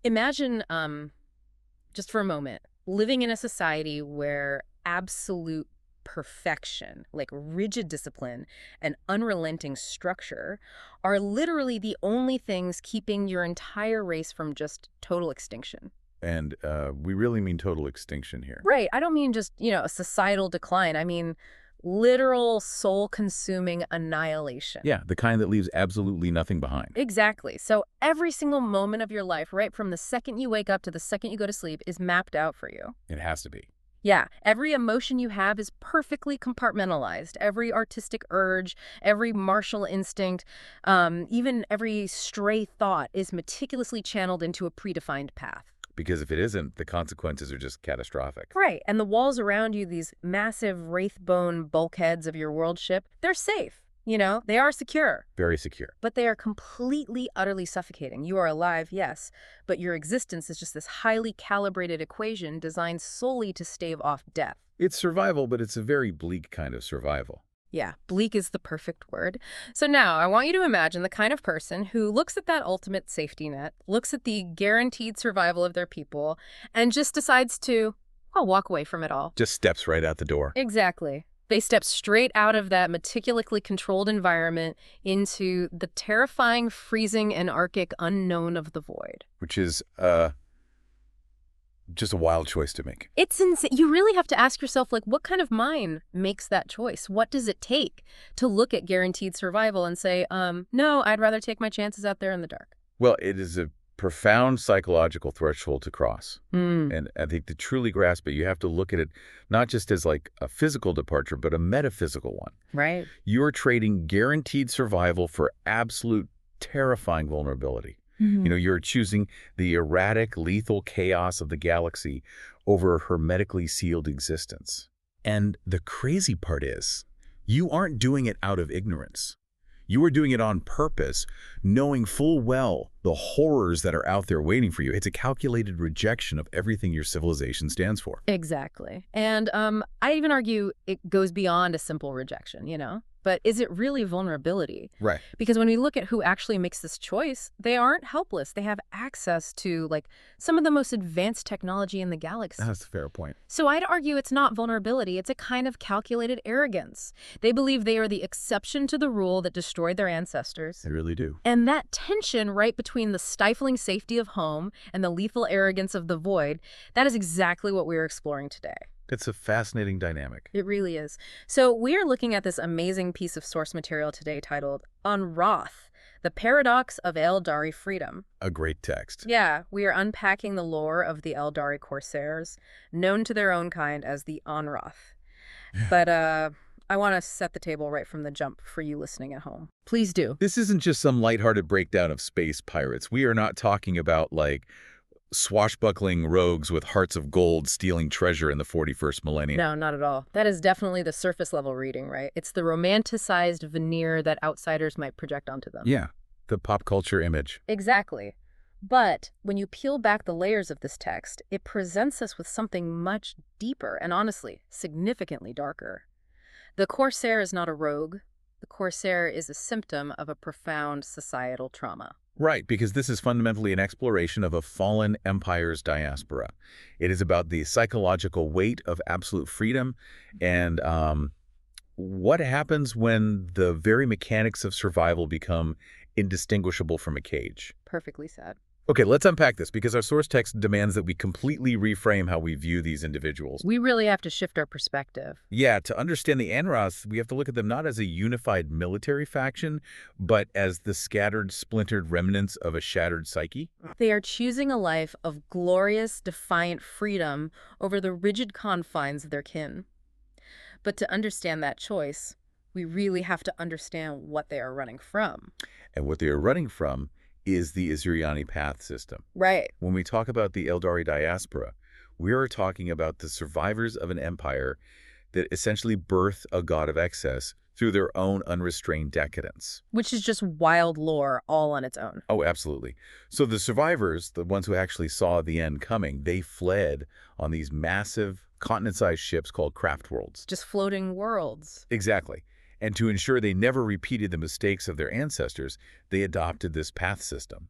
Imagine, just for a moment, living in a society where absolute perfection, like rigid discipline and unrelenting structure, are literally the only things keeping your entire race from just total extinction. And we really mean total extinction here. Right. I don't mean just, a societal decline. I mean literal soul-consuming annihilation. Yeah, the kind that leaves absolutely nothing behind. Exactly. So every single moment of your life, right from the second you wake up to the second you go to sleep, is mapped out for you. It has to be. Yeah, every emotion you have is perfectly compartmentalized. Every artistic urge, every martial instinct, even every stray thought is meticulously channeled into a predefined path. Because if it isn't, the consequences are just catastrophic. Right, and the walls around you, these massive wraithbone bulkheads of your world ship, they're safe. They are secure. Very secure. But they are completely, utterly suffocating. You are alive, yes, but your existence is just this highly calibrated equation designed solely to stave off death. It's survival, but it's a very bleak kind of survival. Yeah, bleak is the perfect word. So now I want you to imagine the kind of person who looks at that ultimate safety net, looks at the guaranteed survival of their people, and just decides to, well, walk away from it all. Just steps right out the door. Exactly. They step straight out of that meticulously controlled environment into the terrifying, freezing, and Arctic unknown of the void. Which is just a wild choice to make. It's insane. You really have to ask yourself, what kind of mind makes that choice? What does it take to look at guaranteed survival and say, no, I'd rather take my chances out there in the dark? Well, it is a profound psychological threshold to cross. And I think to truly grasp it, you have to look at it not just as like a physical departure, but a metaphysical one. Right. You're trading guaranteed survival for absolute terrifying vulnerability. You're choosing the erratic, lethal chaos of the galaxy over a hermetically sealed existence. And the crazy part is, you aren't doing it out of ignorance. You are doing it on purpose, knowing full well the horrors that are out there waiting for you. It's a calculated rejection of everything your civilization stands for. Exactly. And I even argue it goes beyond a simple rejection. But is it really vulnerability? Right. Because when we look at who actually makes this choice, they aren't helpless. They have access to, some of the most advanced technology in the galaxy. That's a fair point. So I'd argue it's not vulnerability. It's a kind of calculated arrogance. They believe they are the exception to the rule that destroyed their ancestors. They really do. And that tension right between the stifling safety of home and the lethal arrogance of the void, that is exactly what we're exploring today. It's a fascinating dynamic. It really is. So we're looking at this amazing piece of source material today titled On Roth, The Paradox of Aeldari Freedom. A great text. Yeah, we are unpacking the lore of the Aeldari Corsairs, known to their own kind as the Onroth. But I want to set the table right from the jump for you listening at home. Please do. This isn't just some lighthearted breakdown of space pirates. We are not talking about, swashbuckling rogues with hearts of gold stealing treasure in the 41st millennium. No, not at all. That is definitely the surface level reading, right? It's the romanticized veneer that outsiders might project onto them. Yeah, the pop culture image. Exactly. But when you peel back the layers of this text, it presents us with something much deeper and honestly, significantly darker. The Corsair is not a rogue. The Corsair is a symptom of a profound societal trauma. Right, because this is fundamentally an exploration of a fallen empire's diaspora. It is about the psychological weight of absolute freedom and what happens when the very mechanics of survival become indistinguishable from a cage. Perfectly said. Okay, let's unpack this because our source text demands that we completely reframe how we view these individuals. We really have to shift our perspective. Yeah, to understand the Anroths, we have to look at them not as a unified military faction, but as the scattered, splintered remnants of a shattered psyche. They are choosing a life of glorious, defiant freedom over the rigid confines of their kin. But to understand that choice, we really have to understand what they are running from. And what they are running from is the Izuriani path system. Right. When we talk about the Aeldari diaspora, we are talking about the survivors of an empire that essentially birthed a god of excess through their own unrestrained decadence. Which is just wild lore all on its own. Oh, absolutely. So the survivors, the ones who actually saw the end coming, they fled on these massive continent-sized ships called craft worlds. Just floating worlds. Exactly. And to ensure they never repeated the mistakes of their ancestors, they adopted this path system.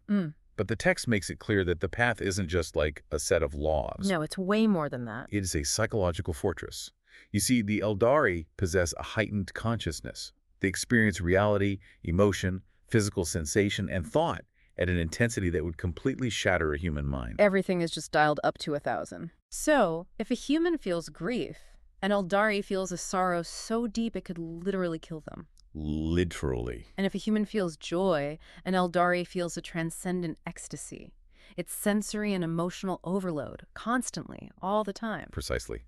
But the text makes it clear that the path isn't just like a set of laws. No, it's way more than that. It is a psychological fortress. You see, the Eldari possess a heightened consciousness. They experience reality, emotion, physical sensation, and thought at an intensity that would completely shatter a human mind. Everything is just dialed up to 1,000. So, if a human feels grief, an Eldari feels a sorrow so deep it could literally kill them. Literally. And if a human feels joy, an Eldari feels a transcendent ecstasy. It's sensory and emotional overload, constantly, all the time. Precisely.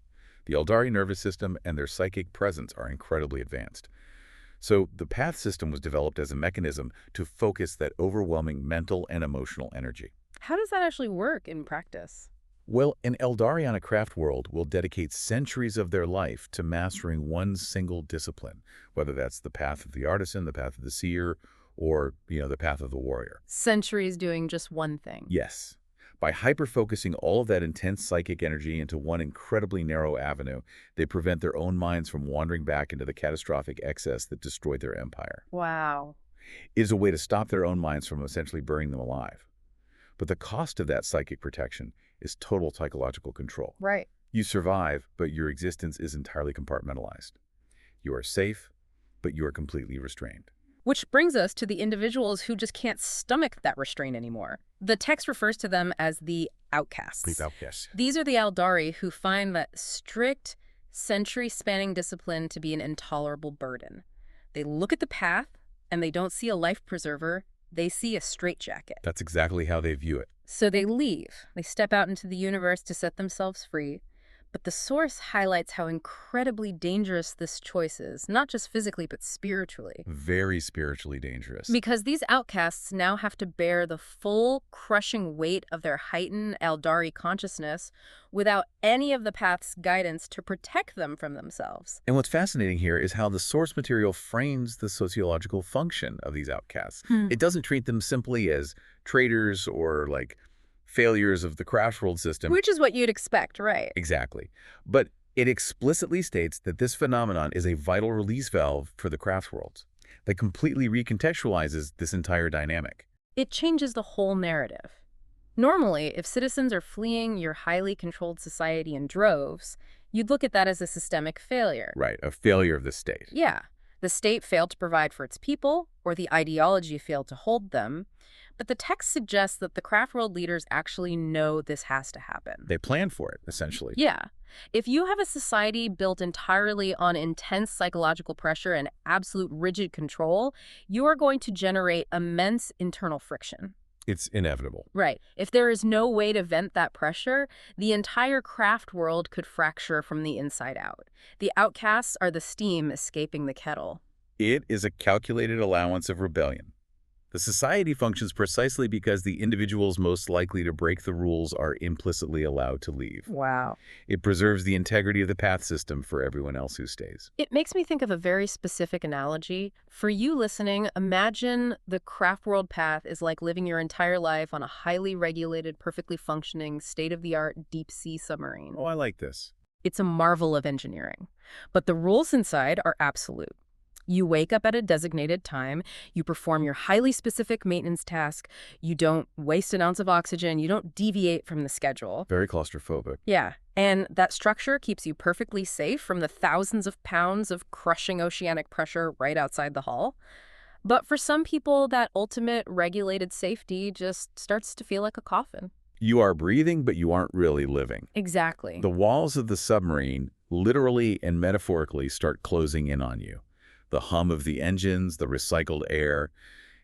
The Eldari nervous system and their psychic presence are incredibly advanced. So the path system was developed as a mechanism to focus that overwhelming mental and emotional energy. How does that actually work in practice? Well, an Eldari on a craft world will dedicate centuries of their life to mastering one single discipline, whether that's the path of the artisan, the path of the seer, or, the path of the warrior. Centuries doing just one thing. Yes. By hyper-focusing all of that intense psychic energy into one incredibly narrow avenue, they prevent their own minds from wandering back into the catastrophic excess that destroyed their empire. Wow. It is a way to stop their own minds from essentially burning them alive. But the cost of that psychic protection is total psychological control. Right. You survive, but your existence is entirely compartmentalized. You are safe, but you are completely restrained. Which brings us to the individuals who just can't stomach that restraint anymore. The text refers to them as the outcasts. Yes. These are the Aeldari who find that strict, century-spanning discipline to be an intolerable burden. They look at the path, and they don't see a life preserver, they see a straitjacket. That's exactly how they view it. So they leave. They step out into the universe to set themselves free. But the source highlights how incredibly dangerous this choice is, not just physically, but spiritually. Very spiritually dangerous. Because these outcasts now have to bear the full, crushing weight of their heightened Aeldari consciousness without any of the path's guidance to protect them from themselves. And what's fascinating here is how the source material frames the sociological function of these outcasts. It doesn't treat them simply as traitors or failures of the craft world system. Which is what you'd expect, right? Exactly. But it explicitly states that this phenomenon is a vital release valve for the craft worlds that completely recontextualizes this entire dynamic. It changes the whole narrative. Normally, if citizens are fleeing your highly controlled society in droves, you'd look at that as a systemic failure. Right, a failure of the state. Yeah. The state failed to provide for its people, or the ideology failed to hold them. But the text suggests that the craft world leaders actually know this has to happen. They plan for it, essentially. Yeah. If you have a society built entirely on intense psychological pressure and absolute rigid control, you are going to generate immense internal friction. It's inevitable. Right. If there is no way to vent that pressure, the entire craft world could fracture from the inside out. The outcasts are the steam escaping the kettle. It is a calculated allowance of rebellion. The society functions precisely because the individuals most likely to break the rules are implicitly allowed to leave. Wow. It preserves the integrity of the path system for everyone else who stays. It makes me think of a very specific analogy. For you listening, imagine the craft world path is like living your entire life on a highly regulated, perfectly functioning, state-of-the-art deep-sea submarine. Oh, I like this. It's a marvel of engineering. But the rules inside are absolute. You wake up at a designated time, you perform your highly specific maintenance task, you don't waste an ounce of oxygen, you don't deviate from the schedule. Very claustrophobic. Yeah, and that structure keeps you perfectly safe from the thousands of pounds of crushing oceanic pressure right outside the hull. But for some people, that ultimate regulated safety just starts to feel like a coffin. You are breathing, but you aren't really living. Exactly. The walls of the submarine literally and metaphorically start closing in on you. The hum of the engines, the recycled air,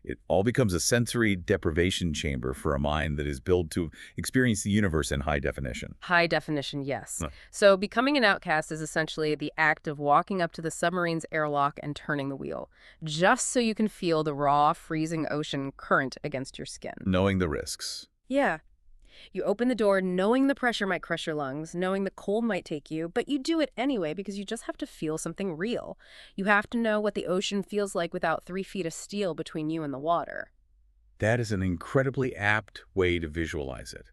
it all becomes a sensory deprivation chamber for a mind that is built to experience the universe in high definition. High definition, yes. Huh. So becoming an outcast is essentially the act of walking up to the submarine's airlock and turning the wheel, just so you can feel the raw, freezing ocean current against your skin. Knowing the risks. Yeah. You open the door knowing the pressure might crush your lungs, knowing the cold might take you, but you do it anyway because you just have to feel something real. You have to know what the ocean feels like without 3 feet of steel between you and the water. That is an incredibly apt way to visualize it.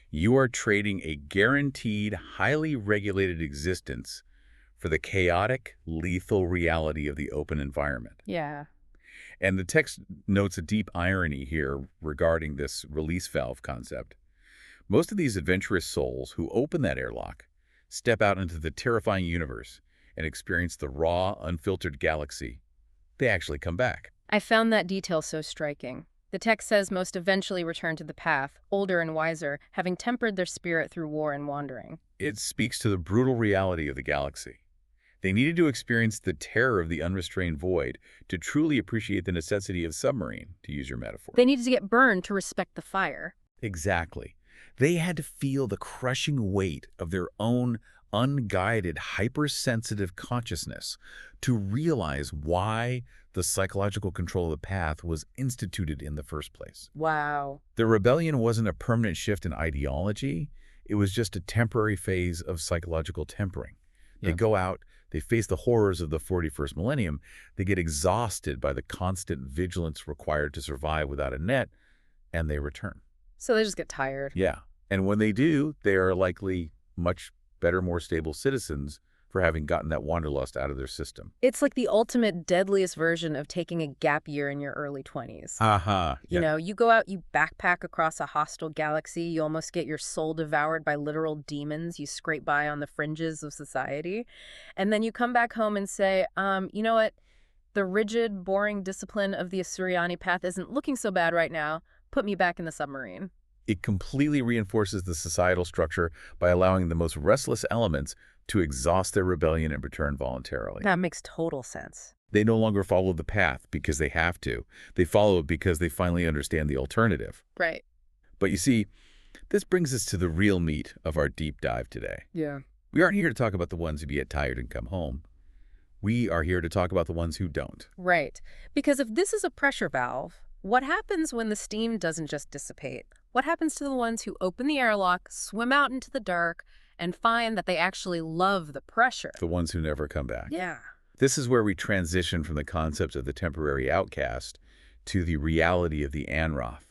You are trading a guaranteed, highly regulated existence for the chaotic, lethal reality of the open environment. Yeah. And the text notes a deep irony here regarding this release valve concept. Most of these adventurous souls who open that airlock step out into the terrifying universe and experience the raw, unfiltered galaxy. They actually come back. I found that detail so striking. The text says most eventually return to the path, older and wiser, having tempered their spirit through war and wandering. It speaks to the brutal reality of the galaxy. They needed to experience the terror of the unrestrained void to truly appreciate the necessity of submarine, to use your metaphor. They needed to get burned to respect the fire. Exactly. They had to feel the crushing weight of their own unguided, hypersensitive consciousness to realize why the psychological control of the path was instituted in the first place. Wow. The rebellion wasn't a permanent shift in ideology. It was just a temporary phase of psychological tempering. They go out, they face the horrors of the 41st millennium, they get exhausted by the constant vigilance required to survive without a net, and they return. So they just get tired. Yeah. And when they do, they are likely much better, more stable citizens for having gotten that wanderlust out of their system. It's like the ultimate, deadliest version of taking a gap year in your early 20s. Aha. You know, you go out, you backpack across a hostile galaxy, you almost get your soul devoured by literal demons, you scrape by on the fringes of society, and then you come back home and say, you know what, the rigid, boring discipline of the Asuryani path isn't looking so bad right now, put me back in the submarine. It completely reinforces the societal structure by allowing the most restless elements to exhaust their rebellion and return voluntarily. That makes total sense. They no longer follow the path because they have to. They follow it because they finally understand the alternative. Right. But you see, this brings us to the real meat of our deep dive today. Yeah. We aren't here to talk about the ones who get tired and come home. We are here to talk about the ones who don't. Right. Because if this is a pressure valve, what happens when the steam doesn't just dissipate? What happens to the ones who open the airlock, swim out into the dark, and find that they actually love the pressure? The ones who never come back. Yeah. This is where we transition from the concept of the temporary outcast to the reality of the Anroth,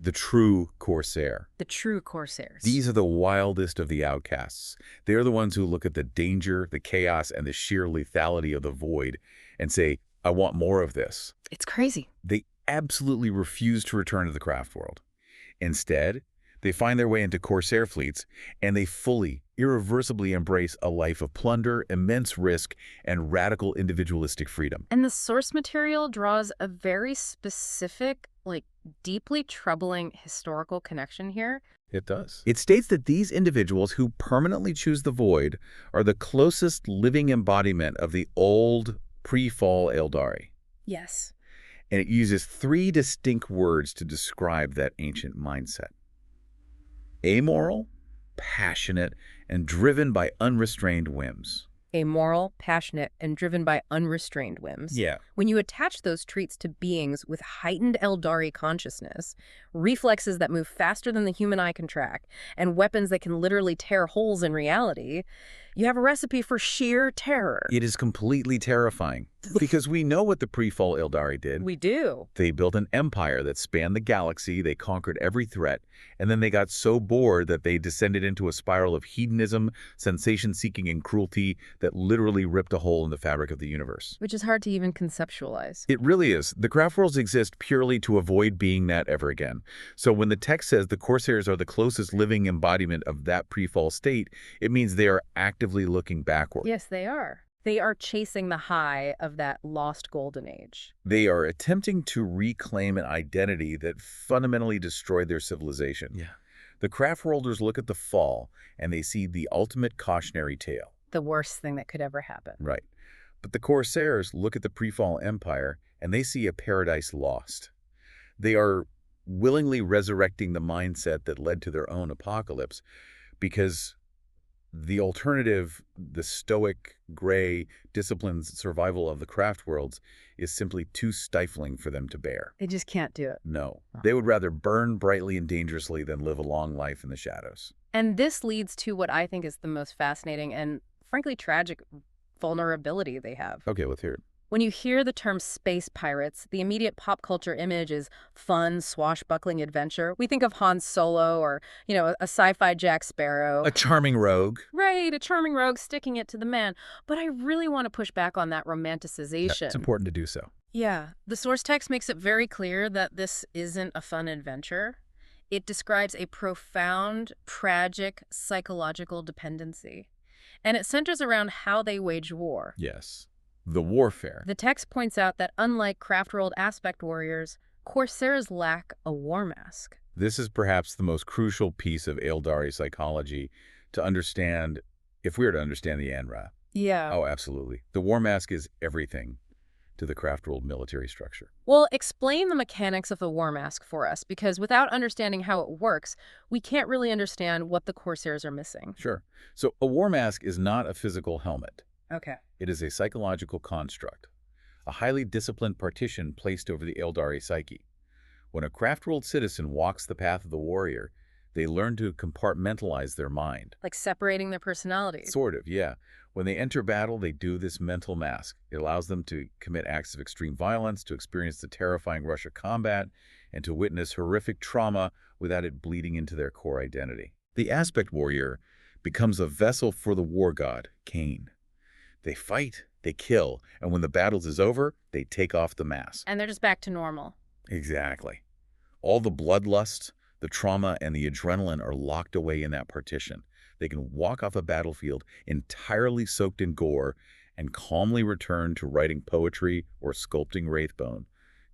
the true corsair. The true corsairs. These are the wildest of the outcasts. They're the ones who look at the danger, the chaos, and the sheer lethality of the void and say, I want more of this. It's crazy. They absolutely refuse to return to the craft world. Instead, they find their way into corsair fleets, and they fully, irreversibly embrace a life of plunder, immense risk, and radical individualistic freedom. And the source material draws a very specific, deeply troubling historical connection here. It does. It states that these individuals who permanently choose the void are the closest living embodiment of the old pre-fall Aeldari. Yes. And it uses 3 distinct words to describe that ancient mindset. Amoral, passionate, and driven by unrestrained whims. Amoral, passionate, and driven by unrestrained whims. Yeah. When you attach those traits to beings with heightened Aeldari consciousness, reflexes that move faster than the human eye can track, and weapons that can literally tear holes in reality, you have a recipe for sheer terror. It is completely terrifying because we know what the pre-fall Aeldari did. We do. They built an empire that spanned the galaxy, they conquered every threat, and then they got so bored that they descended into a spiral of hedonism, sensation-seeking, and cruelty that literally ripped a hole in the fabric of the universe. Which is hard to even conceptualize. It really is. The craft worlds exist purely to avoid being that ever again. So when the text says the Corsairs are the closest living embodiment of that pre-fall state, it means they are actively looking backward. Yes, they are. They are chasing the high of that lost golden age. They are attempting to reclaim an identity that fundamentally destroyed their civilization. Yeah. The craft worlders look at the fall and they see the ultimate cautionary tale. The worst thing that could ever happen. Right. But the Corsairs look at the pre-fall empire and they see a paradise lost. They are willingly resurrecting the mindset that led to their own apocalypse because the alternative, the stoic, gray, disciplined survival of the craft worlds is simply too stifling for them to bear. They just can't do it. No. They would rather burn brightly and dangerously than live a long life in the shadows. And this leads to what I think is the most fascinating and, frankly, tragic vulnerability they have. Okay, let's hear it. When you hear the term space pirates, the immediate pop culture image is fun, swashbuckling adventure. We think of Han Solo or, a sci-fi Jack Sparrow. A charming rogue. Right, a charming rogue sticking it to the man. But I really want to push back on that romanticization. It's important to do so. Yeah, the source text makes it very clear that this isn't a fun adventure. It describes a profound, tragic psychological dependency, and it centers around how they wage war. Yes. The warfare. The text points out that unlike craft-world aspect warriors, Corsairs lack a war mask. This is perhaps the most crucial piece of Aeldari psychology to understand, if we are to understand the Anra. Yeah. Oh, absolutely. The war mask is everything to the craft world military structure. Well, explain the mechanics of the war mask for us, because without understanding how it works, we can't really understand what the Corsairs are missing. Sure. So a war mask is not a physical helmet. Okay. It is a psychological construct, a highly disciplined partition placed over the Aeldari psyche. When a craft world citizen walks the path of the warrior, they learn to compartmentalize their mind. Like separating their personalities. Sort of, yeah. When they enter battle, they do this mental mask. It allows them to commit acts of extreme violence, to experience the terrifying rush of combat, and to witness horrific trauma without it bleeding into their core identity. The aspect warrior becomes a vessel for the war god, Cain. They fight, they kill, and when the battle is over, they take off the mask. And they're just back to normal. Exactly. All the bloodlust, the trauma, and the adrenaline are locked away in that partition. They can walk off a battlefield entirely soaked in gore and calmly return to writing poetry or sculpting wraithbone,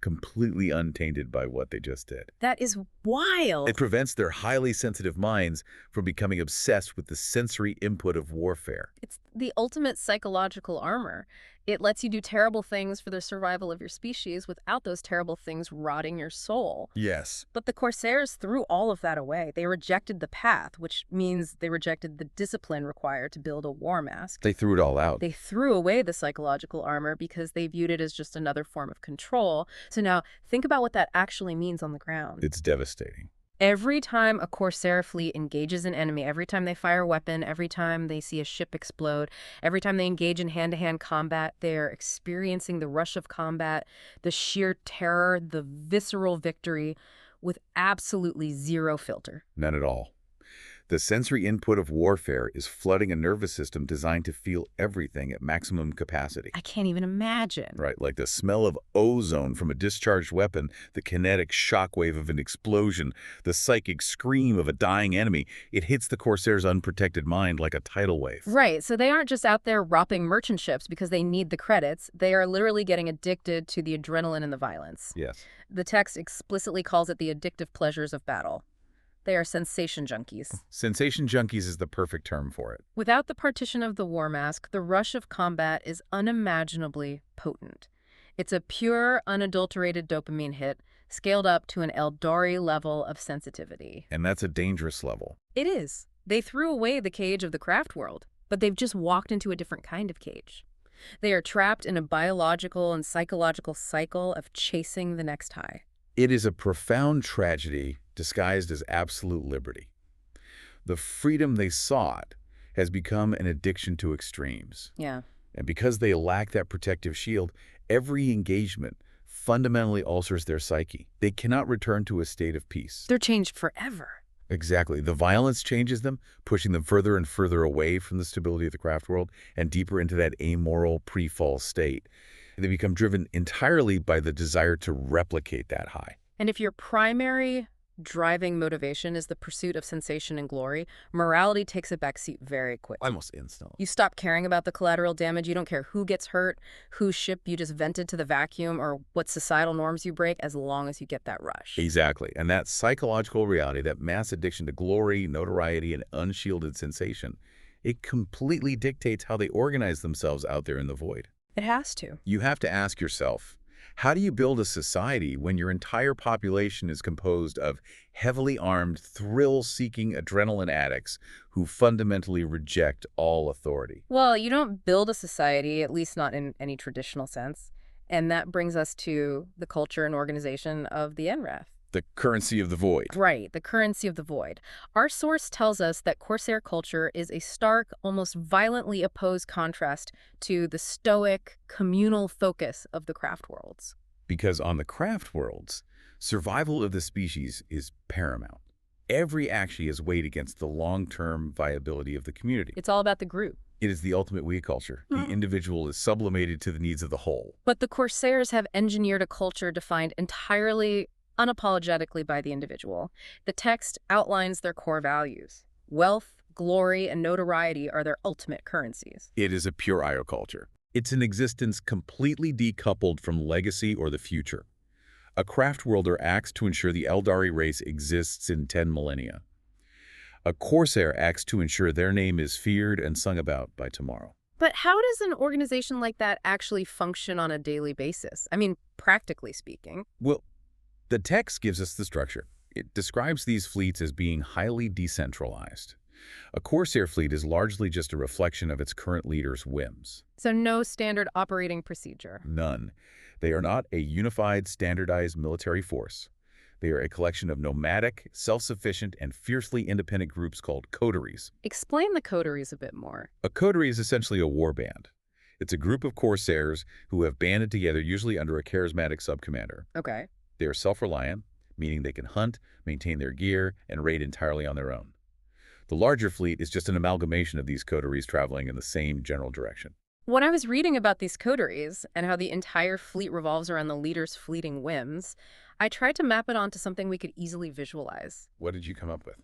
completely untainted by what they just did. That is wild. It prevents their highly sensitive minds from becoming obsessed with the sensory input of warfare. It's the ultimate psychological armor. It lets you do terrible things for the survival of your species without those terrible things rotting your soul. Yes. But the Corsairs threw all of that away. They rejected the path, which means they rejected the discipline required to build a war mask. They threw it all out. They threw away the psychological armor because they viewed it as just another form of control. So now, think about what that actually means on the ground. It's devastating. Every time a Corsair fleet engages an enemy, every time they fire a weapon, every time they see a ship explode, every time they engage in hand-to-hand combat, they're experiencing the rush of combat, the sheer terror, the visceral victory, with absolutely zero filter. None at all. The sensory input of warfare is flooding a nervous system designed to feel everything at maximum capacity. I can't even imagine. Right, like the smell of ozone from a discharged weapon, the kinetic shockwave of an explosion, the psychic scream of a dying enemy. It hits the Corsair's unprotected mind like a tidal wave. Right, so they aren't just out there robbing merchant ships because they need the credits. They are literally getting addicted to the adrenaline and the violence. Yes. The text explicitly calls it the addictive pleasures of battle. They are sensation junkies. Sensation junkies is the perfect term for it. Without the partition of the war mask, the rush of combat is unimaginably potent. It's a pure, unadulterated dopamine hit, scaled up to an Aeldari level of sensitivity. And that's a dangerous level. It is. They threw away the cage of the craft world, but they've just walked into a different kind of cage. They are trapped in a biological and psychological cycle of chasing the next high. It is a profound tragedy disguised as absolute liberty. The freedom they sought has become an addiction to extremes. Yeah. And because they lack that protective shield, every engagement fundamentally alters their psyche. They cannot return to a state of peace. They're changed forever. Exactly. The violence changes them, pushing them further and further away from the stability of the craft world and deeper into that amoral pre-fall state. They become driven entirely by the desire to replicate that high. And if your primary driving motivation is the pursuit of sensation and glory, morality takes a backseat very quickly. Almost instantly. You stop caring about the collateral damage. You don't care who gets hurt, whose ship you just vented to the vacuum, or what societal norms you break, as long as you get that rush. Exactly. And that psychological reality, that mass addiction to glory, notoriety, and unshielded sensation, it completely dictates how they organize themselves out there in the void. It has to. You have to ask yourself, how do you build a society when your entire population is composed of heavily armed, thrill-seeking adrenaline addicts who fundamentally reject all authority? Well, you don't build a society, at least not in any traditional sense. And that brings us to the culture and organization of the NREF. The currency of the void. Right, the currency of the void. Our source tells us that Corsair culture is a stark, almost violently opposed contrast to the stoic, communal focus of the craft worlds. Because on the craft worlds, survival of the species is paramount. Every action is weighed against the long-term viability of the community. It's all about the group. It is the ultimate we culture. The individual is sublimated to the needs of the whole. But the Corsairs have engineered a culture defined entirely, unapologetically by the individual. The text outlines their core values. Wealth, glory, and notoriety are their ultimate currencies. It is a pure ioculture. It's an existence completely decoupled from legacy or the future. A craft worlder acts to ensure the Aeldari race exists in 10 millennia. A Corsair acts to ensure their name is feared and sung about by tomorrow. But how does an organization like that actually function on a daily basis? I mean, practically speaking. Well, the text gives us the structure. It describes these fleets as being highly decentralized. A Corsair fleet is largely just a reflection of its current leader's whims. So no standard operating procedure. None. They are not a unified, standardized military force. They are a collection of nomadic, self-sufficient, and fiercely independent groups called coteries. Explain the coteries a bit more. A coterie is essentially a war band. It's a group of Corsairs who have banded together, usually under a charismatic subcommander. Okay. They are self-reliant, meaning they can hunt, maintain their gear, and raid entirely on their own. The larger fleet is just an amalgamation of these coteries traveling in the same general direction. When I was reading about these coteries and how the entire fleet revolves around the leader's fleeting whims, I tried to map it onto something we could easily visualize. What did you come up with?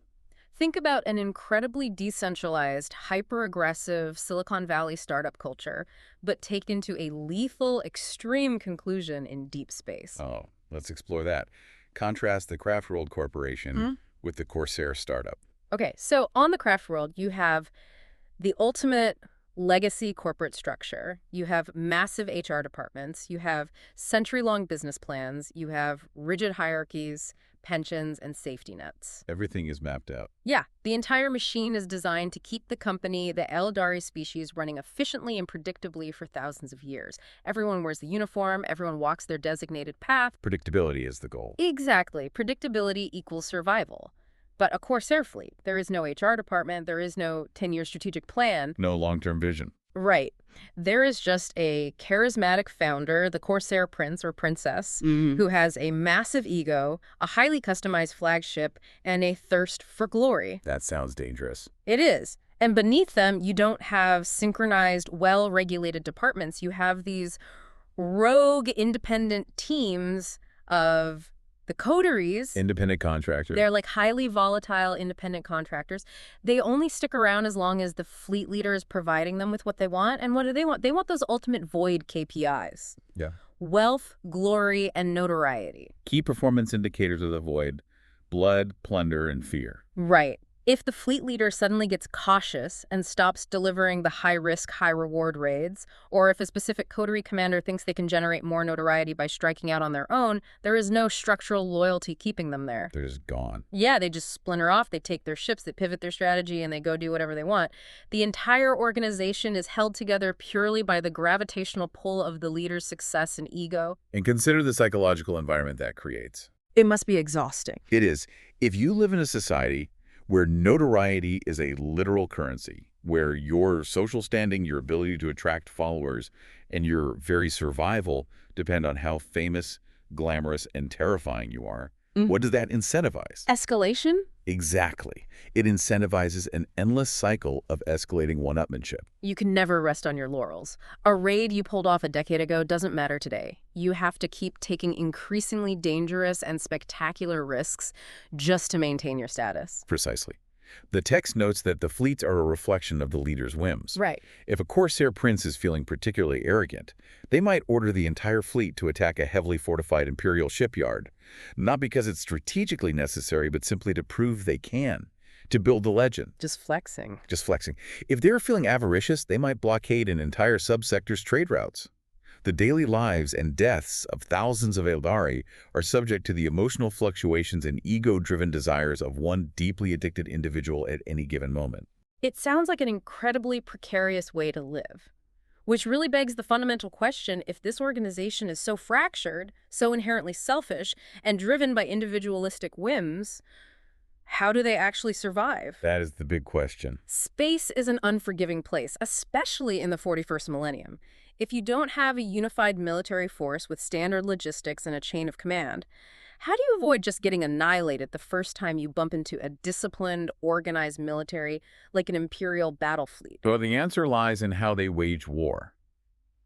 Think about an incredibly decentralized, hyper-aggressive Silicon Valley startup culture, but taken to a lethal, extreme conclusion in deep space. Oh, let's explore that. Contrast the Craft World Corporation with the Corsair startup. Okay, so on the craft world, you have the ultimate legacy corporate structure. You have massive HR departments. You have century-long business plans. You have rigid hierarchies, pensions, and safety nets. Everything is mapped out. Yeah, the entire machine is designed to keep the company, the Aeldari species, running efficiently and predictably for thousands of years. Everyone wears the uniform. Everyone walks their designated path. Predictability is the goal. Exactly. Predictability equals survival. But a Corsair fleet, there is no HR department, there is no 10-year strategic plan. No long-term vision. Right. There is just a charismatic founder, the Corsair prince or princess, who has a massive ego, a highly customized flagship, and a thirst for glory. That sounds dangerous. It is. And beneath them, you don't have synchronized, well-regulated departments. You have these rogue independent teams of the coteries. Independent contractor. They're like highly volatile independent contractors. They only stick around as long as the fleet leader is providing them with what they want. And what do they want? They want those ultimate void KPIs. Yeah. Wealth, glory, and notoriety. Key performance indicators of the void: blood, plunder, and fear. Right. If the fleet leader suddenly gets cautious and stops delivering the high-risk, high-reward raids, or if a specific coterie commander thinks they can generate more notoriety by striking out on their own, there is no structural loyalty keeping them there. They're just gone. Yeah, they just splinter off, they take their ships, they pivot their strategy, and they go do whatever they want. The entire organization is held together purely by the gravitational pull of the leader's success and ego. And consider the psychological environment that creates. It must be exhausting. It is. If you live in a society where notoriety is a literal currency, where your social standing, your ability to attract followers, and your very survival depend on how famous, glamorous, and terrifying you are, what does that incentivize? Escalation? Exactly. It incentivizes an endless cycle of escalating one-upmanship. You can never rest on your laurels. A raid you pulled off a decade ago doesn't matter today. You have to keep taking increasingly dangerous and spectacular risks just to maintain your status. Precisely. The text notes that the fleets are a reflection of the leader's whims. Right. If a Corsair prince is feeling particularly arrogant, they might order the entire fleet to attack a heavily fortified imperial shipyard, not because it's strategically necessary, but simply to prove they can, to build the legend. Just flexing. Just flexing. If they're feeling avaricious, they might blockade an entire subsector's trade routes. The daily lives and deaths of thousands of Aeldari are subject to the emotional fluctuations and ego-driven desires of one deeply addicted individual at any given moment. It sounds like an incredibly precarious way to live, which really begs the fundamental question: if this organization is so fractured, so inherently selfish, and driven by individualistic whims, how do they actually survive? That is the big question. Space is an unforgiving place, especially in the 41st millennium. If you don't have a unified military force with standard logistics and a chain of command, How do you avoid just getting annihilated the first time you bump into a disciplined, organized military like an imperial battle fleet? So the answer lies in how they wage war.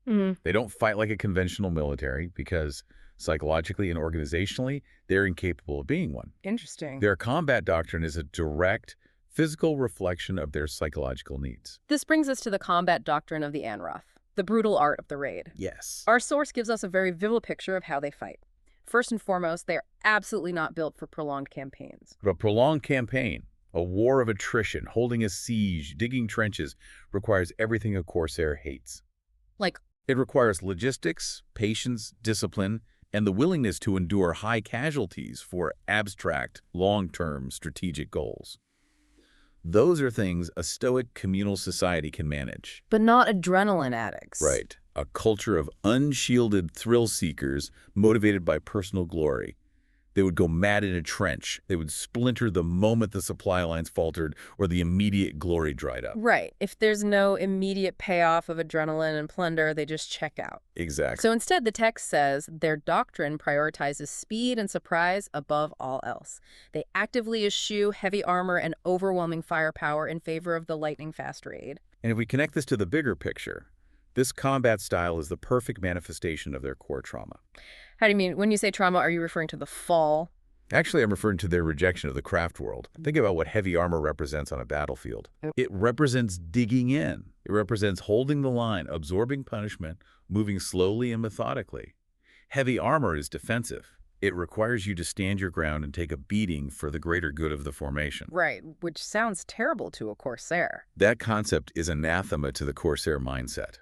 Hmm. They don't fight like a conventional military because psychologically and organizationally, they're incapable of being one. Interesting. Their combat doctrine is a direct, physical reflection of their psychological needs. This brings us to the combat doctrine of the Anroth, the brutal art of the raid. Yes. Our source gives us a very vivid picture of how they fight. First and foremost, they are absolutely not built for prolonged campaigns. But a prolonged campaign, a war of attrition, holding a siege, digging trenches, requires everything a Corsair hates. Like, It requires logistics, patience, discipline, and the willingness to endure high casualties for abstract, long-term strategic goals. Those are things a stoic communal society can manage. but not adrenaline addicts. Right. A culture of unshielded thrill seekers motivated by personal glory. They would go mad in a trench. They would splinter the moment the supply lines faltered or the immediate glory dried up. Right. If there's no immediate payoff of adrenaline and plunder, they just check out. Exactly. So instead, the text says their doctrine prioritizes speed and surprise above all else. They actively eschew heavy armor and overwhelming firepower in favor of the lightning-fast raid. And if we connect this to the bigger picture, this combat style is the perfect manifestation of their core trauma. How do you mean? When you say trauma, are you referring to the fall? Actually, I'm referring to their rejection of the craft world. Think about what heavy armor represents on a battlefield. Yep. It represents digging in. It represents holding the line, absorbing punishment, moving slowly and methodically. Heavy armor is defensive. It requires you to stand your ground and take a beating for the greater good of the formation. Right, which sounds terrible to a Corsair. That concept is anathema to the Corsair mindset.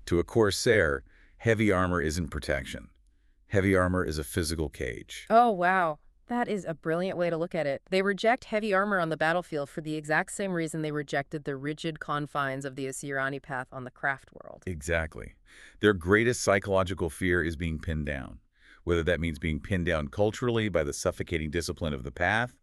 To a Corsair, heavy armor isn't protection. Heavy armor is a physical cage. Oh, wow. That is a brilliant way to look at it. They reject heavy armor on the battlefield for the exact same reason they rejected the rigid confines of the Asirani path on the craft world. Exactly. Their greatest psychological fear is being pinned down, whether that means being pinned down culturally by the suffocating discipline of the path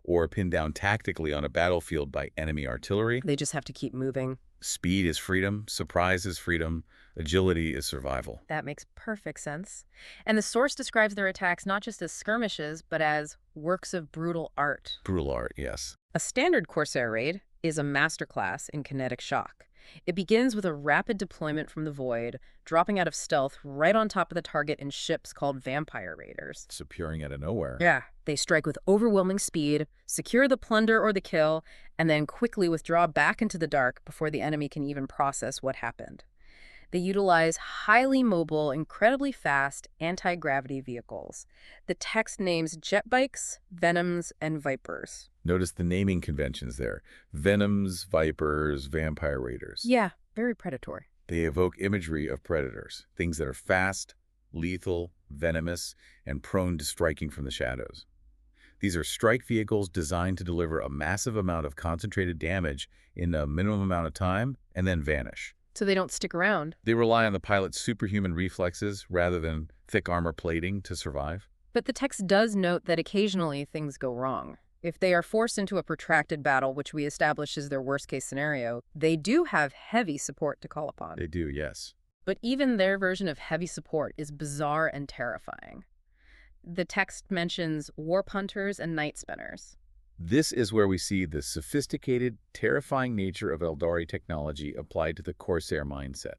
or pinned down tactically on a battlefield by enemy artillery. They just have to keep moving. Speed is freedom, surprise is freedom, agility is survival. That makes perfect sense. And the source describes their attacks not just as skirmishes, but as works of brutal art. Brutal art, yes. A standard Corsair raid is a masterclass in kinetic shock. It begins with a rapid deployment from the void, dropping out of stealth right on top of the target in ships called vampire raiders. It's appearing out of nowhere. Yeah. They strike with overwhelming speed, secure the plunder or the kill, and then quickly withdraw back into the dark before the enemy can even process what happened. They utilize highly mobile, incredibly fast anti-gravity vehicles. The text names jet bikes, venoms, and vipers. Notice the naming conventions there. Venoms, vipers, vampire raiders. Yeah, very predatory. They evoke imagery of predators, things that are fast, lethal, venomous, and prone to striking from the shadows. These are strike vehicles designed to deliver a massive amount of concentrated damage in a minimum amount of time and then vanish. So they don't stick around. They rely on the pilot's superhuman reflexes rather than thick armor plating to survive. But the text does note that occasionally things go wrong. If they are forced into a protracted battle, which we establish is their worst-case scenario, they do have heavy support to call upon. They do, yes. But even their version of heavy support is bizarre and terrifying. The text mentions warp hunters and night spinners. This is where we see the sophisticated, terrifying nature of Aeldari technology applied to the Corsair mindset.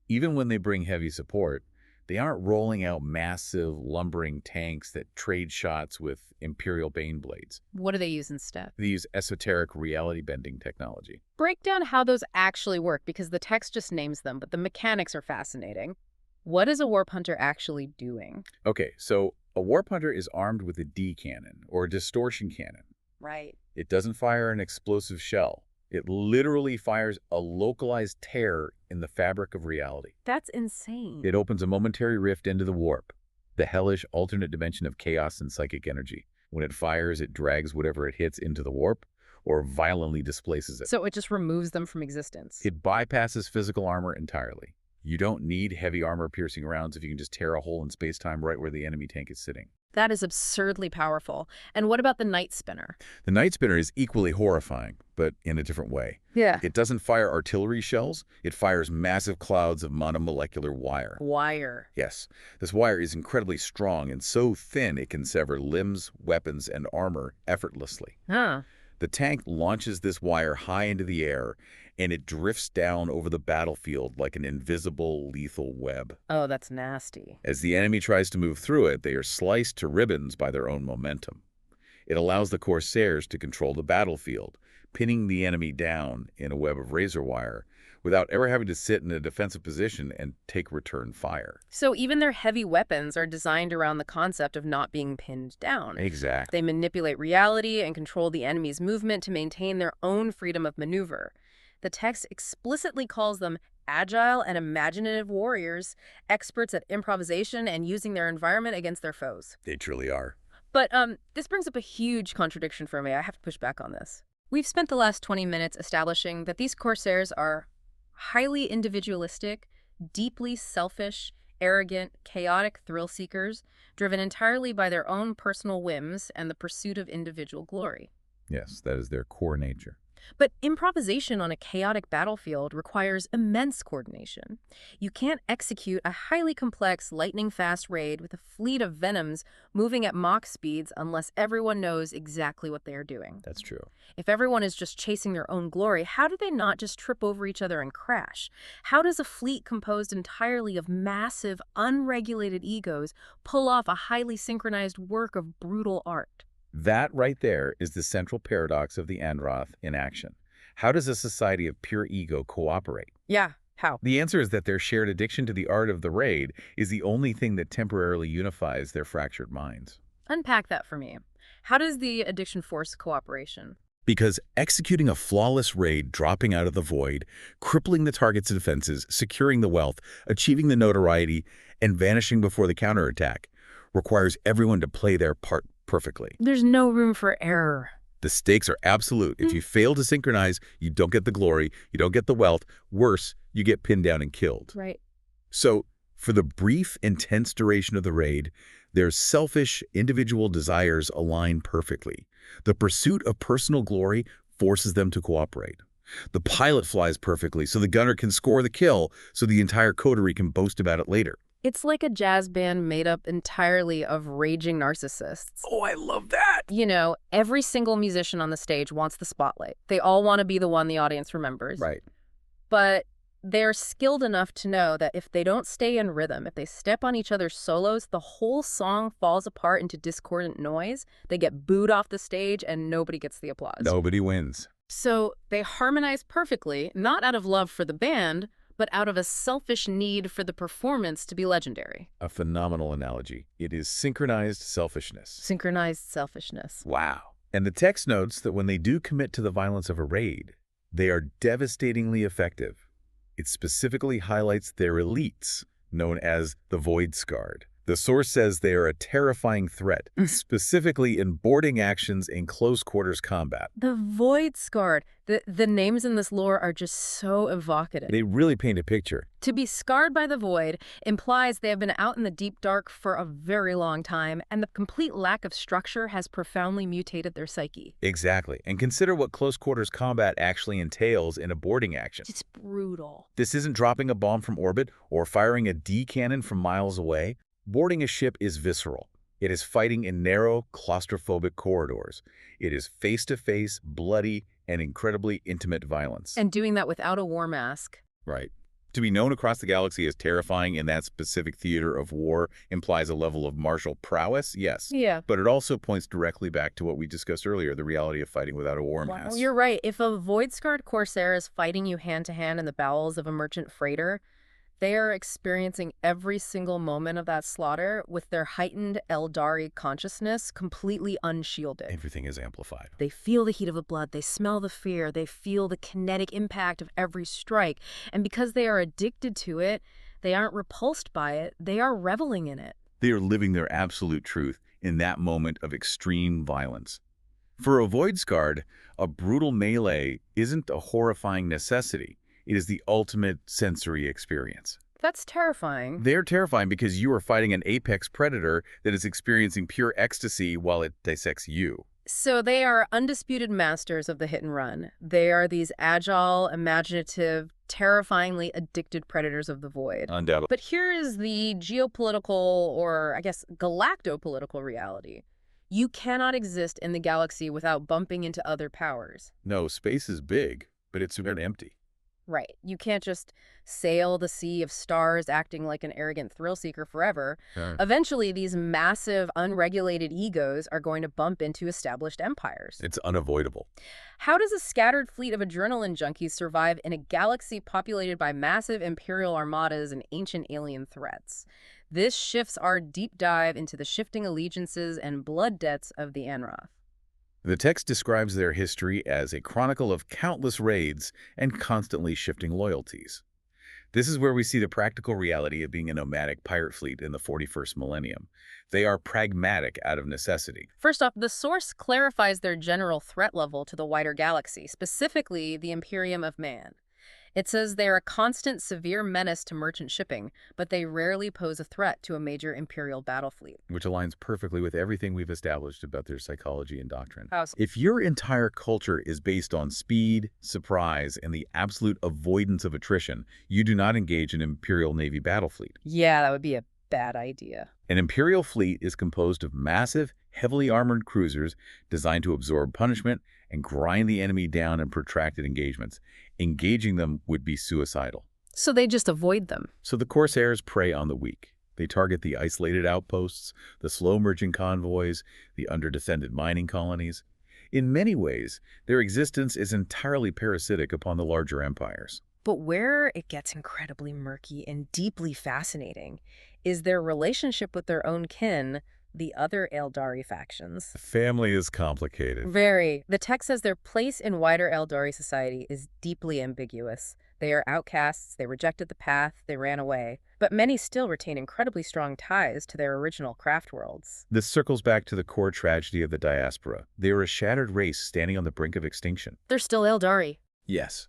Even when they bring heavy support, they aren't rolling out massive, lumbering tanks that trade shots with Imperial Bane blades. What do they use instead? They use esoteric reality-bending technology. Break down how those actually work, because the text just names them, but the mechanics are fascinating. What is a warp hunter actually doing? Okay, so a warp hunter is armed with a D cannon, or a distortion cannon. Right. It doesn't fire an explosive shell. It literally fires a localized tear in the fabric of reality. That's insane. It opens a momentary rift into the warp, the hellish alternate dimension of chaos and psychic energy. When it fires, it drags whatever it hits into the warp or violently displaces it. So it just removes them from existence. It bypasses physical armor entirely. You don't need heavy armor-piercing rounds if you can just tear a hole in space-time right where the enemy tank is sitting. That is absurdly powerful. And what about the night spinner? The night spinner is equally horrifying, but in a different way. Yeah. It doesn't fire artillery shells. It fires massive clouds of monomolecular wire. Wire. Yes, this wire is incredibly strong and so thin it can sever limbs, weapons, and armor effortlessly. Huh. The tank launches this wire high into the air, and it drifts down over the battlefield like an invisible, lethal web. Oh, that's nasty. As the enemy tries to move through it, they are sliced to ribbons by their own momentum. It allows the Corsairs to control the battlefield, pinning the enemy down in a web of razor wire without ever having to sit in a defensive position and take return fire. So even their heavy weapons are designed around the concept of not being pinned down. Exactly. They manipulate reality and control the enemy's movement to maintain their own freedom of maneuver. The text explicitly calls them agile and imaginative warriors, experts at improvisation and using their environment against their foes. They truly are. But this brings up a huge contradiction for me. I have to push back on this. We've spent the last 20 minutes establishing that these Corsairs are highly individualistic, deeply selfish, arrogant, chaotic thrill seekers, driven entirely by their own personal whims and the pursuit of individual glory. Yes, that is their core nature. But improvisation on a chaotic battlefield requires immense coordination. You can't execute a highly complex, lightning-fast raid with a fleet of venoms moving at Mach speeds unless everyone knows exactly what they are doing. That's true. If everyone is just chasing their own glory, how do they not just trip over each other and crash? How does a fleet composed entirely of massive, unregulated egos pull off a highly synchronized work of brutal art? That right there is the central paradox of the Androth in action. How does a society of pure ego cooperate? Yeah, how? The answer is that their shared addiction to the art of the raid is the only thing that temporarily unifies their fractured minds. Unpack that for me. How does the addiction force cooperation? Because executing a flawless raid, dropping out of the void, crippling the target's defenses, securing the wealth, achieving the notoriety, and vanishing before the counterattack requires everyone to play their part perfectly. There's no room for error. The stakes are absolute. If you fail to synchronize, you don't get the glory, you don't get the wealth. Worse, you get pinned down and killed. Right. So, for the brief, intense duration of the raid, their selfish, individual desires align perfectly. The pursuit of personal glory forces them to cooperate. The pilot flies perfectly, so the gunner can score the kill, so the entire coterie can boast about it later. It's like a jazz band made up entirely of raging narcissists. Oh, I love that! You know, every single musician on the stage wants the spotlight. They all want to be the one the audience remembers. Right. But they're skilled enough to know that if they don't stay in rhythm, if they step on each other's solos, the whole song falls apart into discordant noise. They get booed off the stage and nobody gets the applause. Nobody wins. So they harmonize perfectly, not out of love for the band, but out of a selfish need for the performance to be legendary. A phenomenal analogy. It is synchronized selfishness. Synchronized selfishness. Wow. And the text notes that when they do commit to the violence of a raid, they are devastatingly effective. It specifically highlights their elites, known as the Void Scarred. The source says they are a terrifying threat, specifically in boarding actions in close-quarters combat. The Void Scarred. The names in this lore are just so evocative. They really paint a picture. To be scarred by the void implies they have been out in the deep dark for a very long time, and the complete lack of structure has profoundly mutated their psyche. Exactly. And consider what close-quarters combat actually entails in a boarding action. It's brutal. This isn't dropping a bomb from orbit or firing a D cannon from miles away. Boarding a ship is visceral. It is fighting in narrow, claustrophobic corridors. It is face-to-face, bloody, and incredibly intimate violence. And doing that without a war mask. Right. To be known across the galaxy as terrifying in that specific theater of war implies a level of martial prowess, yes. Yeah. But it also points directly back to what we discussed earlier, the reality of fighting without a war mask. Well, you're right. If a void-scarred Corsair is fighting you hand-to-hand in the bowels of a merchant freighter, they are experiencing every single moment of that slaughter with their heightened Aeldari consciousness completely unshielded. Everything is amplified. They feel the heat of the blood, they smell the fear, they feel the kinetic impact of every strike. And because they are addicted to it, they aren't repulsed by it, they are reveling in it. They are living their absolute truth in that moment of extreme violence. For a Void Scarred, a brutal melee isn't a horrifying necessity. It is the ultimate sensory experience. That's terrifying. They're terrifying because you are fighting an apex predator that is experiencing pure ecstasy while it dissects you. So they are undisputed masters of the hit and run. They are these agile, imaginative, terrifyingly addicted predators of the void. Undoubtedly. But here is the geopolitical, or I guess galactopolitical reality. You cannot exist in the galaxy without bumping into other powers. No, space is big, but it's very empty. Right. You can't just sail the sea of stars acting like an arrogant thrill seeker forever. Yeah. Eventually, these massive, unregulated egos are going to bump into established empires. It's unavoidable. How does a scattered fleet of adrenaline junkies survive in a galaxy populated by massive imperial armadas and ancient alien threats? This shifts our deep dive into the shifting allegiances and blood debts of the Anrath. The text describes their history as a chronicle of countless raids and constantly shifting loyalties. This is where we see the practical reality of being a nomadic pirate fleet in the 41st millennium. They are pragmatic out of necessity. First off, the source clarifies their general threat level to the wider galaxy, specifically the Imperium of Man. It says they are a constant, severe menace to merchant shipping, but they rarely pose a threat to a major Imperial battle fleet. Which aligns perfectly with everything we've established about their psychology and doctrine. How so? If your entire culture is based on speed, surprise, and the absolute avoidance of attrition, you do not engage an Imperial Navy battle fleet. Yeah, that would be a bad idea. An Imperial fleet is composed of massive, heavily armored cruisers designed to absorb punishment and grind the enemy down in protracted engagements. Engaging them would be suicidal. So they just avoid them. So the Corsairs prey on the weak. They target the isolated outposts, the slow merchant convoys, the underdefended mining colonies. In many ways, their existence is entirely parasitic upon the larger empires. But where it gets incredibly murky and deeply fascinating is their relationship with their own kin, the other Aeldari factions. The family is complicated. Very. The text says their place in wider Aeldari society is deeply ambiguous. They are outcasts, they rejected the path, they ran away. But many still retain incredibly strong ties to their original craft worlds. This circles back to the core tragedy of the diaspora. They are a shattered race standing on the brink of extinction. They're still Aeldari. Yes.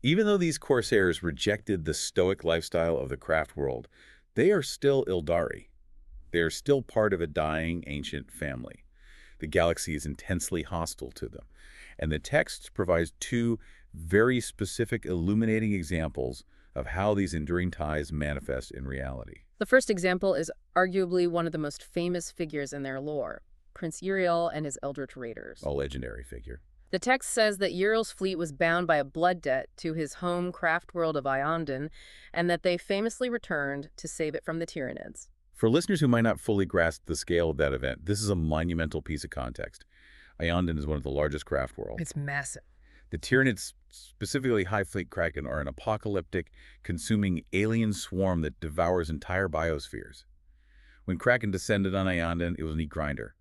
Even though these Corsairs rejected the stoic lifestyle of the craft world, they are still Aeldari. They are still part of a dying ancient family. The galaxy is intensely hostile to them. And the text provides two very specific illuminating examples of how these enduring ties manifest in reality. The first example is arguably one of the most famous figures in their lore, Prince Uriel and his Eldritch Raiders. A legendary figure. The text says that Uriel's fleet was bound by a blood debt to his home craft world of Iondan, and that they famously returned to save it from the Tyranids. For listeners who might not fully grasp the scale of that event, this is a monumental piece of context. Iondan is one of the largest craft worlds. It's massive. The Tyranids, specifically High Fleet Kraken, are an apocalyptic, consuming alien swarm that devours entire biospheres. When Kraken descended on Iondan, it was a meat grinder.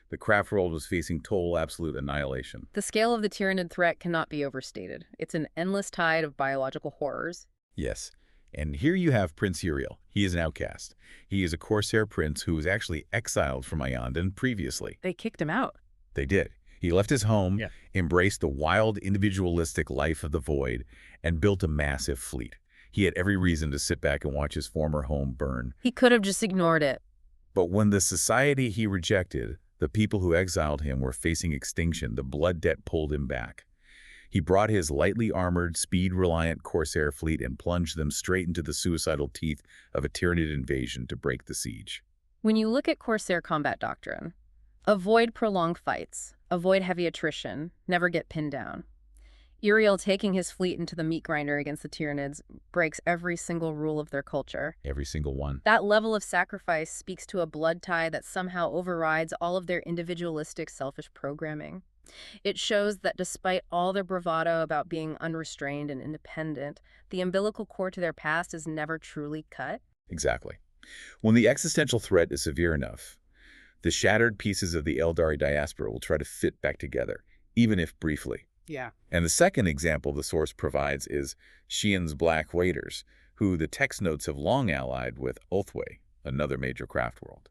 The craft world was facing total absolute annihilation. The scale of the Tyranid threat cannot be overstated. It's an endless tide of biological horrors. Yes. And here you have Prince Uriel. He is an outcast. He is a Corsair prince who was actually exiled from Iondan previously. They kicked him out. They did. He left his home, embraced the wild, individualistic life of the Void, and built a massive fleet. He had every reason to sit back and watch his former home burn. He could have just ignored it. But when the society he rejected, the people who exiled him, were facing extinction, the blood debt pulled him back. He brought his lightly armored, speed-reliant Corsair fleet and plunged them straight into the suicidal teeth of a Tyranid invasion to break the siege. When you look at Corsair combat doctrine, avoid prolonged fights, avoid heavy attrition, never get pinned down. Uriel taking his fleet into the meat grinder against the Tyranids breaks every single rule of their culture. Every single one. That level of sacrifice speaks to a blood tie that somehow overrides all of their individualistic, selfish programming. It shows that despite all their bravado about being unrestrained and independent, the umbilical cord to their past is never truly cut. Exactly. When the existential threat is severe enough, the shattered pieces of the Aeldari diaspora will try to fit back together, even if briefly. Yeah. And the second example the source provides is Xi'an's Black Raiders, who the text notes have long allied with Oathway, another major craft world.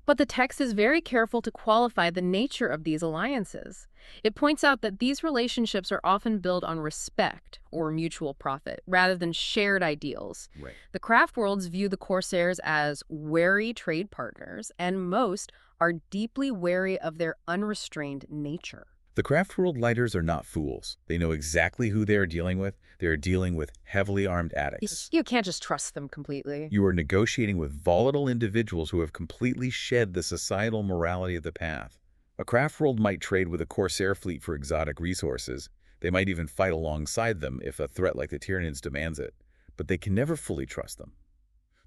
But the text is very careful to qualify the nature of these alliances. It points out that these relationships are often built on respect or mutual profit, rather than shared ideals. Right. The craft worlds view the Corsairs as wary trade partners, and most are deeply wary of their unrestrained nature. The craft world lighters are not fools. They know exactly who they are dealing with. They are dealing with heavily armed addicts. You can't just trust them completely. You are negotiating with volatile individuals who have completely shed the societal morality of the path. A craft world might trade with a corsair fleet for exotic resources. They might even fight alongside them if a threat like the Tyranids demands it. But they can never fully trust them.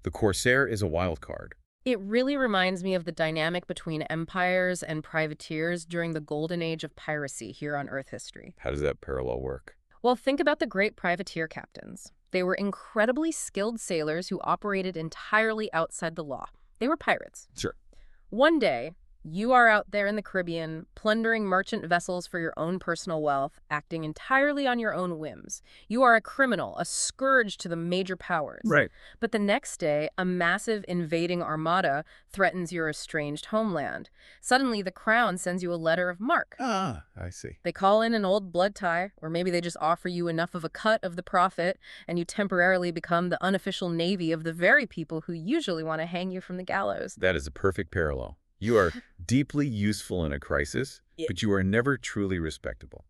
The corsair is a wild card. It really reminds me of the dynamic between empires and privateers during the golden age of piracy here on Earth history. How does that parallel work? Well, think about the great privateer captains. They were incredibly skilled sailors who operated entirely outside the law. They were pirates. Sure. One day, you are out there in the Caribbean, plundering merchant vessels for your own personal wealth, acting entirely on your own whims. You are a criminal, a scourge to the major powers. Right. But the next day, a massive invading armada threatens your estranged homeland. Suddenly, the crown sends you a letter of marque. Ah, I see. They call in an old blood tie, or maybe they just offer you enough of a cut of the profit, and you temporarily become the unofficial navy of the very people who usually want to hang you from the gallows. That is a perfect parallel. You are deeply useful in a crisis, but you are never truly respectable.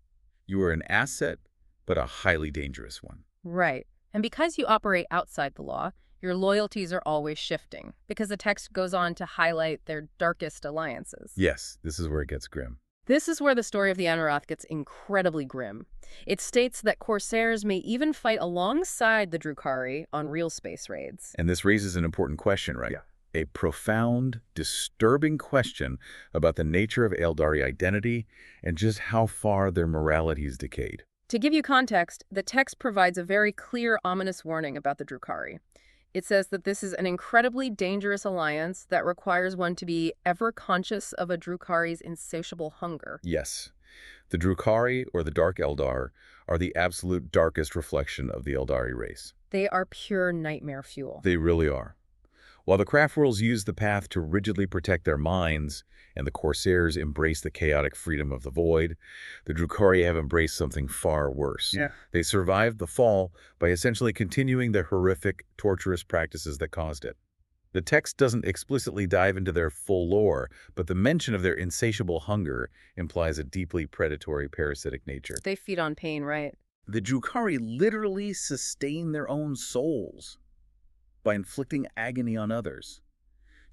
You are an asset, but a highly dangerous one. Right. And because you operate outside the law, your loyalties are always shifting, because the text goes on to highlight their darkest alliances. Yes, this is where it gets grim. This is where the story of the Anorath gets incredibly grim. It states that Corsairs may even fight alongside the Drukhari on real space raids. And this raises an important question, right? Yeah. A profound, disturbing question about the nature of Aeldari identity and just how far their morality has decayed. To give you context, the text provides a very clear, ominous warning about the Drukhari. It says that this is an incredibly dangerous alliance that requires one to be ever conscious of a Drukhari's insatiable hunger. Yes. The Drukhari, or the Dark Eldar, are the absolute darkest reflection of the Aeldari race. They are pure nightmare fuel. They really are. While the craft worlds use the path to rigidly protect their minds, and the Corsairs embrace the chaotic freedom of the void, the Drukhari have embraced something far worse. Yeah. They survived the fall by essentially continuing the horrific, torturous practices that caused it. The text doesn't explicitly dive into their full lore, but the mention of their insatiable hunger implies a deeply predatory, parasitic nature. They feed on pain, right? The Drukhari literally sustain their own souls by inflicting agony on others.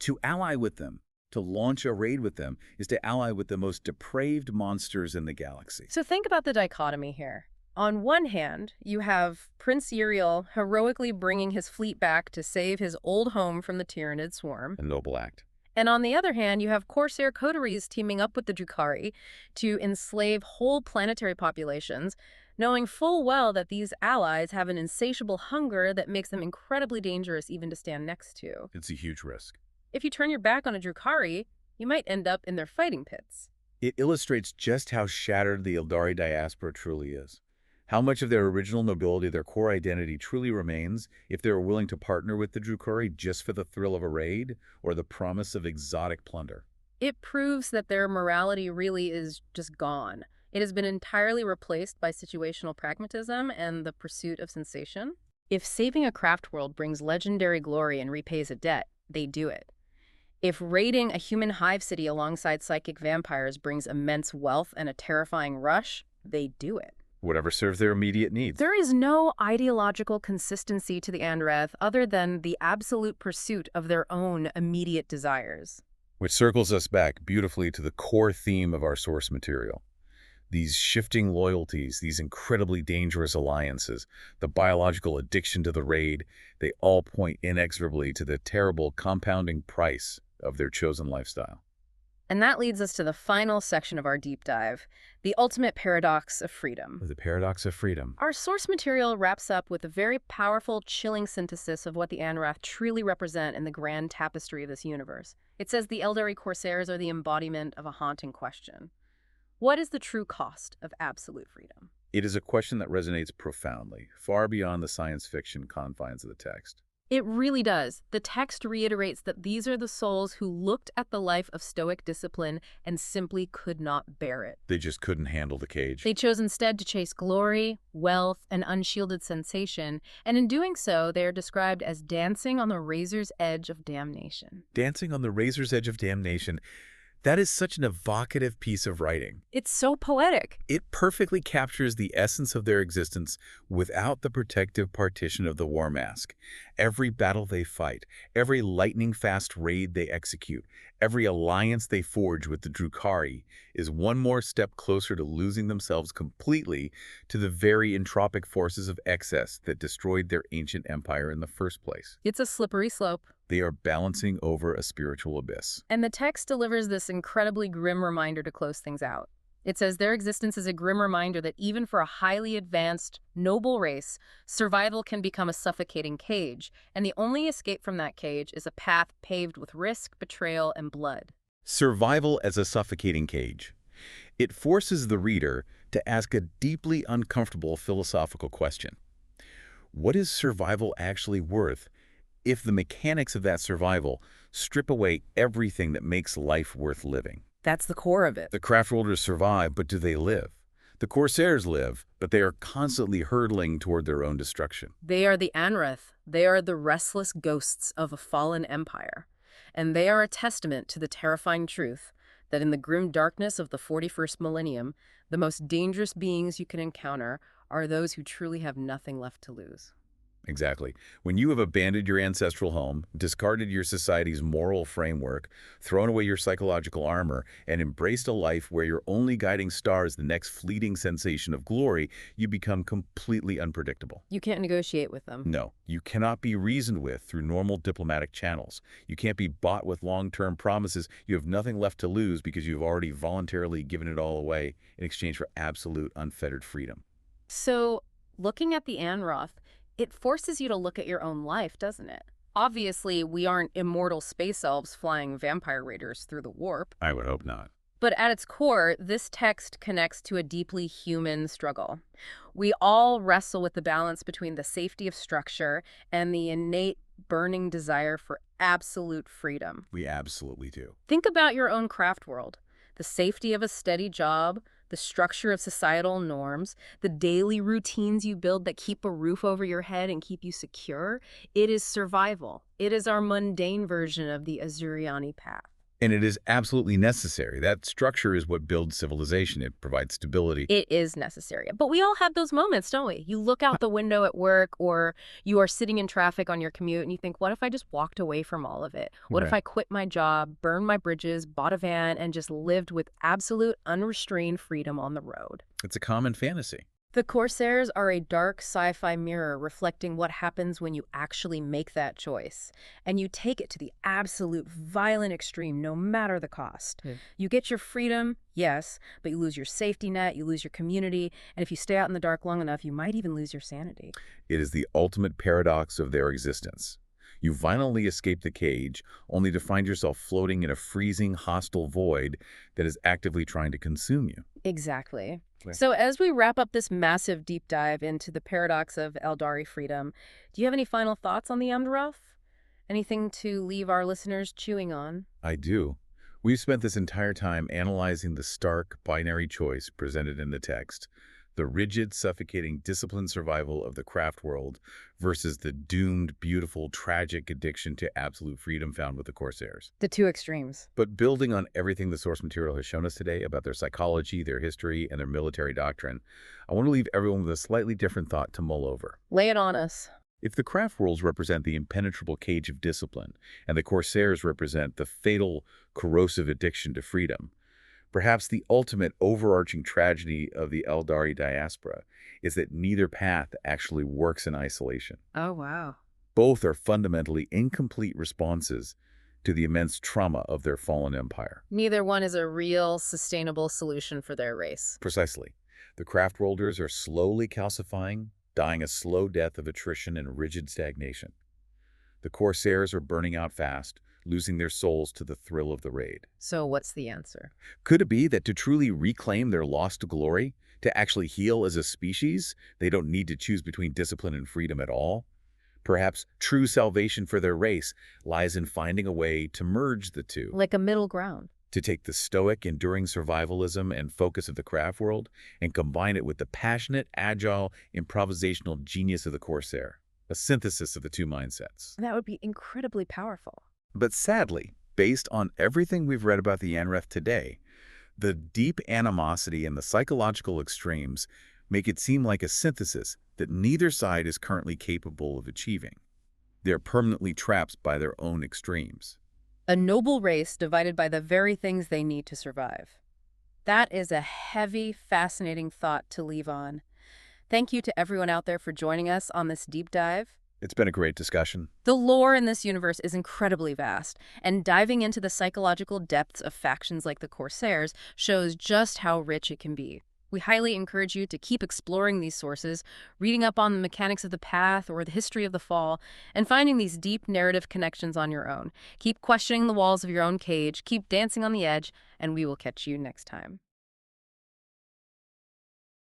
To ally with them, to launch a raid with them, is to ally with the most depraved monsters in the galaxy. So think about the dichotomy here. On one hand, you have Prince Uriel heroically bringing his fleet back to save his old home from the Tyranid swarm. A noble act. And on the other hand, you have Corsair coteries teaming up with the Drukhari to enslave whole planetary populations, knowing full well that these allies have an insatiable hunger that makes them incredibly dangerous even to stand next to. It's a huge risk. If you turn your back on a Drukhari, you might end up in their fighting pits. It illustrates just how shattered the Aeldari diaspora truly is. How much of their original nobility, their core identity, truly remains if they are willing to partner with the Drukhari just for the thrill of a raid or the promise of exotic plunder. It proves that their morality really is just gone. It has been entirely replaced by situational pragmatism and the pursuit of sensation. If saving a craft world brings legendary glory and repays a debt, they do it. If raiding a human hive city alongside psychic vampires brings immense wealth and a terrifying rush, they do it. Whatever serves their immediate needs. There is no ideological consistency to the Andrath other than the absolute pursuit of their own immediate desires. Which circles us back beautifully to the core theme of our source material. These shifting loyalties, these incredibly dangerous alliances, the biological addiction to the raid, they all point inexorably to the terrible compounding price of their chosen lifestyle. And that leads us to the final section of our deep dive, the ultimate paradox of freedom. The paradox of freedom. Our source material wraps up with a very powerful, chilling synthesis of what the Anrath truly represent in the grand tapestry of this universe. It says the Aeldari Corsairs are the embodiment of a haunting question. What is the true cost of absolute freedom? It is a question that resonates profoundly, far beyond the science fiction confines of the text. It really does. The text reiterates that these are the souls who looked at the life of Stoic discipline and simply could not bear it. They just couldn't handle the cage. They chose instead to chase glory, wealth, and unshielded sensation, and in doing so, they are described as dancing on the razor's edge of damnation. Dancing on the razor's edge of damnation. That is such an evocative piece of writing. It's so poetic. It perfectly captures the essence of their existence without the protective partition of the war mask. Every battle they fight, every lightning-fast raid they execute, every alliance they forge with the Drukhari is one more step closer to losing themselves completely to the very entropic forces of excess that destroyed their ancient empire in the first place. It's a slippery slope. They are balancing over a spiritual abyss. And the text delivers this incredibly grim reminder to close things out. It says their existence is a grim reminder that even for a highly advanced, noble race, survival can become a suffocating cage, and the only escape from that cage is a path paved with risk, betrayal, and blood. Survival as a suffocating cage. It forces the reader to ask a deeply uncomfortable philosophical question. What is survival actually worth if the mechanics of that survival strip away everything that makes life worth living? That's the core of it. The craftworlders survive, but do they live? The Corsairs live, but they are constantly hurtling toward their own destruction. They are the Anrath. They are the restless ghosts of a fallen empire. And they are a testament to the terrifying truth that in the grim darkness of the 41st millennium, the most dangerous beings you can encounter are those who truly have nothing left to lose. Exactly. When you have abandoned your ancestral home, discarded your society's moral framework, thrown away your psychological armor, and embraced a life where your only guiding star is the next fleeting sensation of glory, you become completely unpredictable. You can't negotiate with them. No, you cannot be reasoned with through normal diplomatic channels. You can't be bought with long-term promises. You have nothing left to lose because you've already voluntarily given it all away in exchange for absolute unfettered freedom. So, looking at the Anroth, it forces you to look at your own life, doesn't it? Obviously, we aren't immortal space elves flying vampire raiders through the warp. I would hope not. But at its core, this text connects to a deeply human struggle. We all wrestle with the balance between the safety of structure and the innate burning desire for absolute freedom. We absolutely do. Think about your own craft world. The safety of a steady job, the structure of societal norms, the daily routines you build that keep a roof over your head and keep you secure. It is survival. It is our mundane version of the Azuriani path. And it is absolutely necessary. That structure is what builds civilization. It provides stability. It is necessary. But we all have those moments, don't we? You look out the window at work, or you are sitting in traffic on your commute and you think, what if I just walked away from all of it? What if Right. I quit my job, burned my bridges, bought a van, and just lived with absolute unrestrained freedom on the road? It's a common fantasy. The Corsairs are a dark sci-fi mirror reflecting what happens when you actually make that choice. And you take it to the absolute violent extreme, no matter the cost. You get your freedom, yes, but you lose your safety net, you lose your community, and if you stay out in the dark long enough, you might even lose your sanity. It is the ultimate paradox of their existence. You violently escape the cage, only to find yourself floating in a freezing, hostile void that is actively trying to consume you. Exactly. Right. So as we wrap up this massive deep dive into the paradox of Aeldari freedom, do you have any final thoughts on the Amdaroth? Anything to leave our listeners chewing on? I do. We've spent this entire time analyzing the stark binary choice presented in the text, the rigid, suffocating, disciplined survival of the craft world versus the doomed, beautiful, tragic addiction to absolute freedom found with the Corsairs. The two extremes. But building on everything the source material has shown us today about their psychology, their history, and their military doctrine, I want to leave everyone with a slightly different thought to mull over. Lay it on us. If the craft worlds represent the impenetrable cage of discipline, and the Corsairs represent the fatal, corrosive addiction to freedom, perhaps the ultimate overarching tragedy of the Aeldari diaspora is that neither path actually works in isolation. Oh, wow. Both are fundamentally incomplete responses to the immense trauma of their fallen empire. Neither one is a real, sustainable solution for their race. Precisely. The craft worlders are slowly calcifying, dying a slow death of attrition and rigid stagnation. The Corsairs are burning out fast, losing their souls to the thrill of the raid. So what's the answer? Could it be that to truly reclaim their lost glory, to actually heal as a species, they don't need to choose between discipline and freedom at all? Perhaps true salvation for their race lies in finding a way to merge the two, Like a middle ground. to take the stoic, enduring survivalism and focus of the craft world and combine it with the passionate, agile, improvisational genius of the Corsair, a synthesis of the two mindsets. That would be incredibly powerful. But sadly, based on everything we've read about the Yanreth today, the deep animosity and the psychological extremes make it seem like a synthesis that neither side is currently capable of achieving. They're permanently trapped by their own extremes. A noble race divided by the very things they need to survive. That is a heavy, fascinating thought to leave on. Thank you to everyone out there for joining us on this deep dive. It's been a great discussion. The lore in this universe is incredibly vast, and diving into the psychological depths of factions like the Corsairs shows just how rich it can be. We highly encourage you to keep exploring these sources, reading up on the mechanics of the path or the history of the fall, and finding these deep narrative connections on your own. Keep questioning the walls of your own cage, keep dancing on the edge, and we will catch you next time.